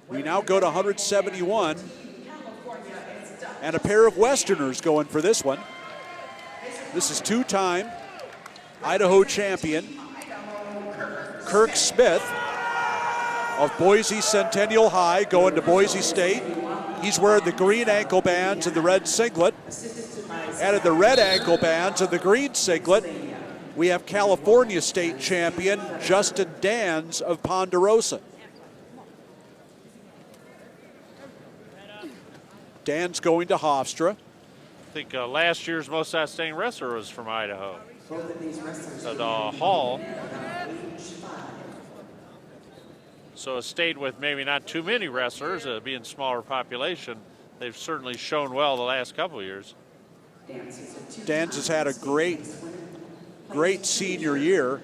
We now go to 171. And a pair of Westerners going for this one. This is two-time Idaho champion Kirk Smith of Boise Centennial High going to Boise State. He's wearing the green ankle bands and the red singlet. Added the red ankle bands and the green singlet, we have California State champion Justin Danz of Ponderosa. Danz going to Hofstra. I think last year's most outstanding wrestler was from Idaho. So the Hall. So a state with maybe not too many wrestlers, being smaller population, they've certainly shown well the last couple of years. Danz has had a great senior year.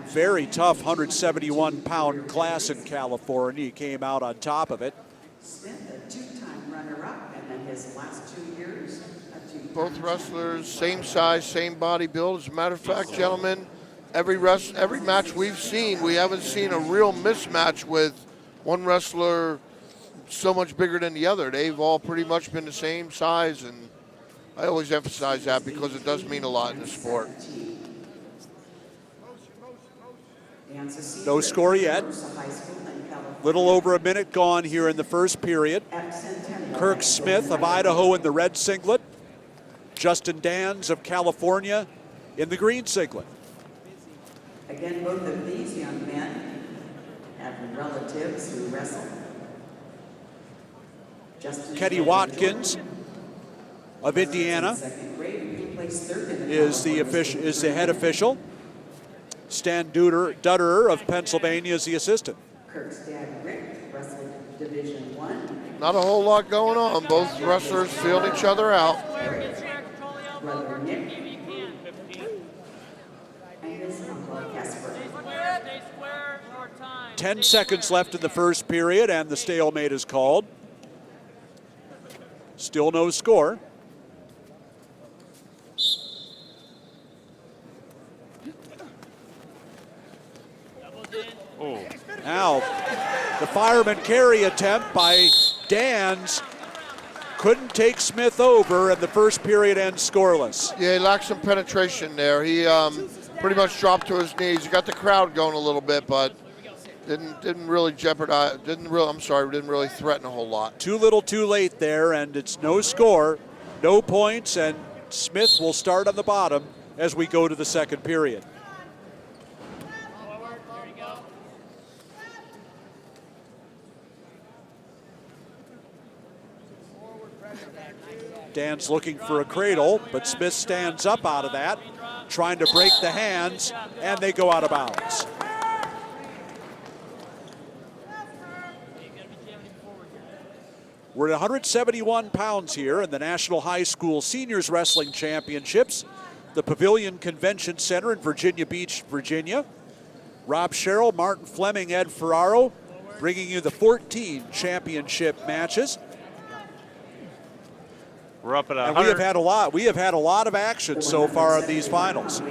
Very tough 171-pound class in California. He came out on top of it. Both wrestlers, same size, same body build. As a matter of fact, gentlemen, every match we've seen, we haven't seen a real mismatch with one wrestler so much bigger than the other. They've all pretty much been the same size, and I always emphasize that because it does mean a lot in the sport. No score yet. Little over a minute gone here in the first period. Kirk Smith of Idaho in the red singlet. Justin Danz of California in the green singlet. Again, both of these young men have relatives who wrestle. Kenny Watkins of Indiana is the head official. Stan Dutterer of Pennsylvania is the assistant. Kirk's dad, Rick, wrestled Division I. Not a whole lot going on. Both wrestlers feeling each other out. Brother Nick and his uncle Casper. 10 seconds left in the first period, and the stalemate is called. Still no score. Oh. Now, the fireman carry attempt by Danz couldn't take Smith over, and the first period ends scoreless. Yeah, he lacked some penetration there. He pretty much dropped to his knees. He got the crowd going a little bit, but didn't really jeopardize. Didn't really threaten a whole lot. Too little, too late there, and it's no score, no points, and Smith will start on the bottom as we go to the second period. Danz looking for a cradle, but Smith stands up out of that, trying to break the hands, and they go out of bounds. We're at 171 pounds here in the National High School Seniors Wrestling Championships, the Pavilion Convention Center in Virginia Beach, Virginia. Rob Sherrill, Martin Fleming, Ed Ferraro, bringing you the 14 championship matches. We're up at 100. And we have had a lot of action so far in these finals.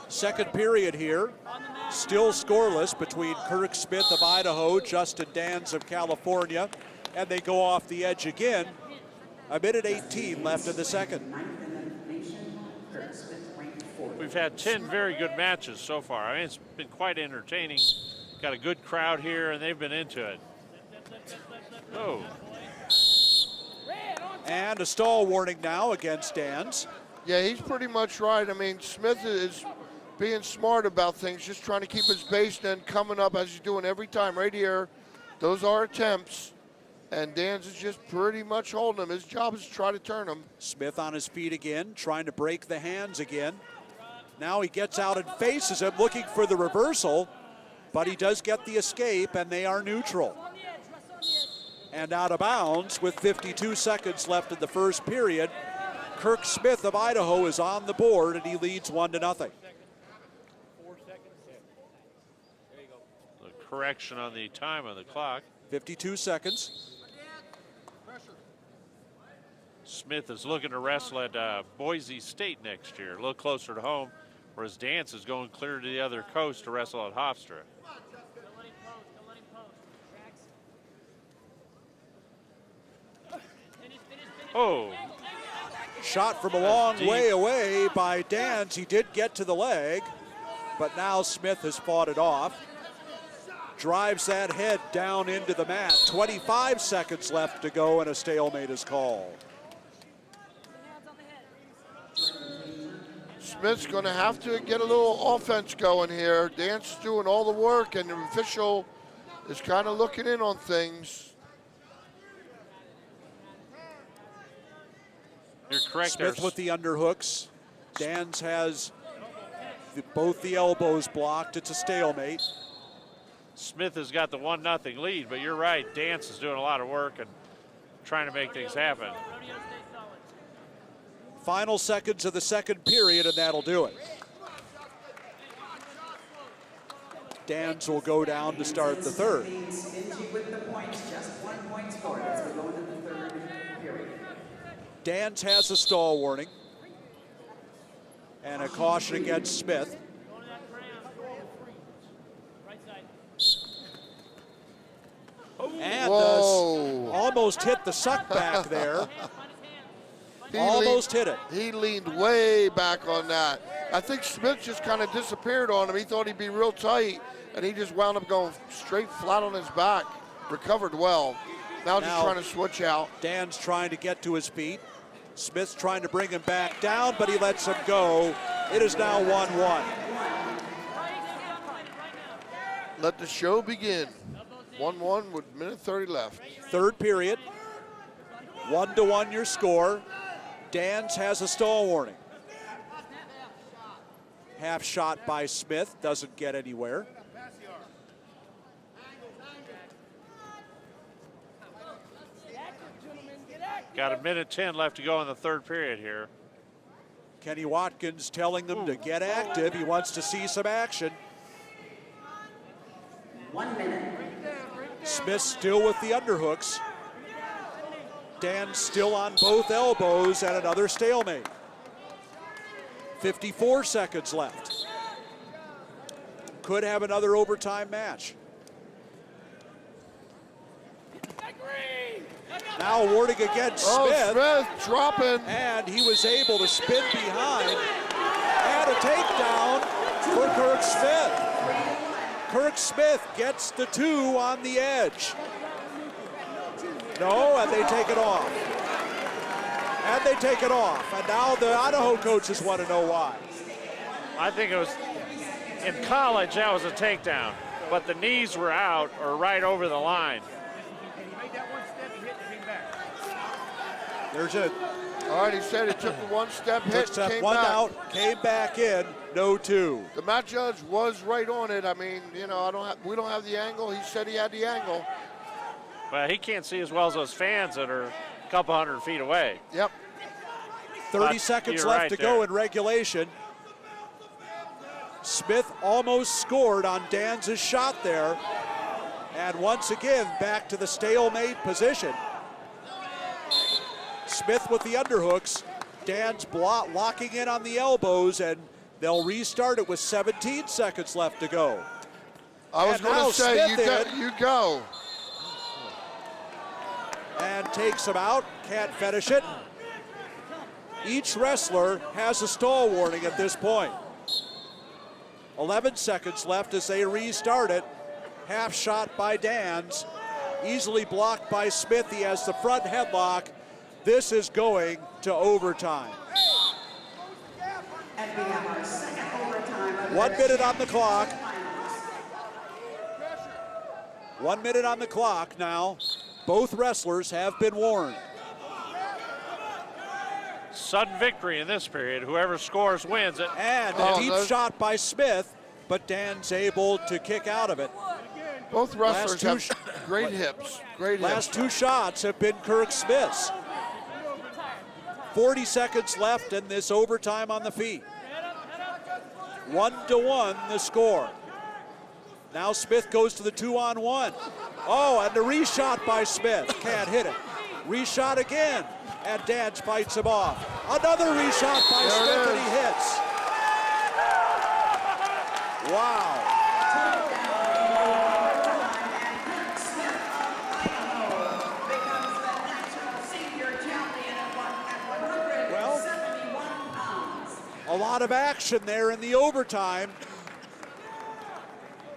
Second period here, still scoreless between Kirk Smith of Idaho, Justin Danz of California, and they go off the edge again. A minute 18 left in the second. We've had 10 very good matches so far. I mean, it's been quite entertaining. Got a good crowd here, and they've been into it. Oh. And a stall warning now against Danz. Yeah, he's pretty much right. I mean, Smith is being smart about things, just trying to keep his base, then coming up as he's doing every time right here. Those are attempts, and Danz is just pretty much holding him. His job is to try to turn him. Smith on his feet again, trying to break the hands again. Now he gets out and faces him, looking for the reversal, but he does get the escape, and they are neutral. And out of bounds with 52 seconds left in the first period. Kirk Smith of Idaho is on the board, and he leads 1-0. The correction on the time of the clock. 52 seconds. Smith is looking to wrestle at Boise State next year, a little closer to home. whereas Danz is going clear to the other coast to wrestle at Hofstra. Oh, Shot from a long way away by Danz. He did get to the leg, but now Smith has fought it off. Drives that head down into the mat. 25 seconds left to go, and a stalemate is called. Smith's going to have to get a little offense going here. Danz is doing all the work, and the official is kind of looking in on things. you're correct. Smith with the underhooks. Danz has both the elbows blocked. It's a stalemate. Smith has got the 1-0 lead, but you're right. Danz is doing a lot of work and trying to make things happen. Final seconds of the second period, and that'll do it. Danz will go down to start the third. Being stingy with the points, just 1 point scored as we go into the third period. Danz has a stall warning and a caution against Smith. And almost hit the suck back there. Almost hit it. He leaned way back on that. I think Smith just kind of disappeared on him. He thought he'd be real tight, and he just wound up going straight flat on his back. Recovered well. Now just trying to switch out. Danz trying to get to his feet. Smith's trying to bring him back down, but he lets him go. It is now 1-1. Let the show begin. 1-1 with minute 30 left. Third period. 1-1 your score. Danz has a stall warning. Half shot by Smith, doesn't get anywhere. Got a minute 10 left to go in the third period here. Kenny Watkins telling them to get active. He wants to see some action. 1 minute. Smith still with the underhooks. Danz still on both elbows and another stalemate. 54 seconds left. Could have another overtime match. Now a warning against Smith. Smith dropping. And he was able to spin behind. And a takedown for Kirk Smith. Kirk Smith gets the 2 on the edge. No, and they take it off. And they take it off. And now the Idaho coaches want to know why. I think it was, in college, that was a takedown, but the knees were out or right over the line. There's it. All right, he said it took the one-step hit, Took came one back. out, came back in, no 2. The match judge was right on it. I mean, you know, we don't have the angle. He said he had the angle. But he can't see as well as those fans that are a couple hundred feet away. Yep. 30 seconds you're left right to go there. in regulation. Smith almost scored on Danz's shot there. And once again, back to the stalemate position. Smith with the underhooks. Danz locking in on the elbows, and they'll restart it with 17 seconds left to go. I was And going now to say, Smith you go. And takes him out, can't finish it. Each wrestler has a stall warning at this point. 11 seconds left as they restart it. Half shot by Danz, easily blocked by Smith. He has the front headlock. This is going to overtime. And we have our second overtime. 1 minute on the clock. 1 minute on the clock now. Both wrestlers have been warned. Sudden victory in this period. Whoever scores wins it. And a deep shot by Smith, but Dan's able to kick out of it. Both wrestlers have great hips. Great Last hips. 2 shots have been Kirk Smith's. 40 seconds left in this overtime on the feet. 1-1 the score. Now Smith goes to the 2-on-1. Oh, and the reshot by Smith. Can't hit it. Reshot again, and Danz fights him off. Another reshot by Smith, and he hits. Wow. Kirk Smith of Idaho becomes the national senior champion at 171 pounds. A lot of action there in the overtime.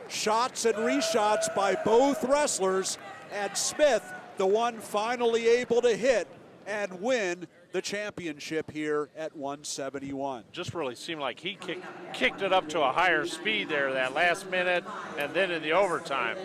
Shots and reshots by both wrestlers, and Smith, the one finally able to hit and win the championship here at 171. Just really seemed like he kicked it up to a higher speed there that last minute and then in the overtime.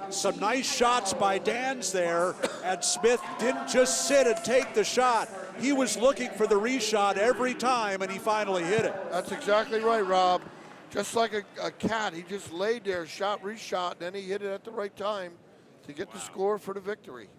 Some nice shots by Danz there, and Smith didn't just sit and take the shot. He was looking for the reshot every time, and he finally hit it. That's exactly right, Rob. Just like a cat, he just laid there, shot, reshot, and then he hit it at the right time to get the score for the victory.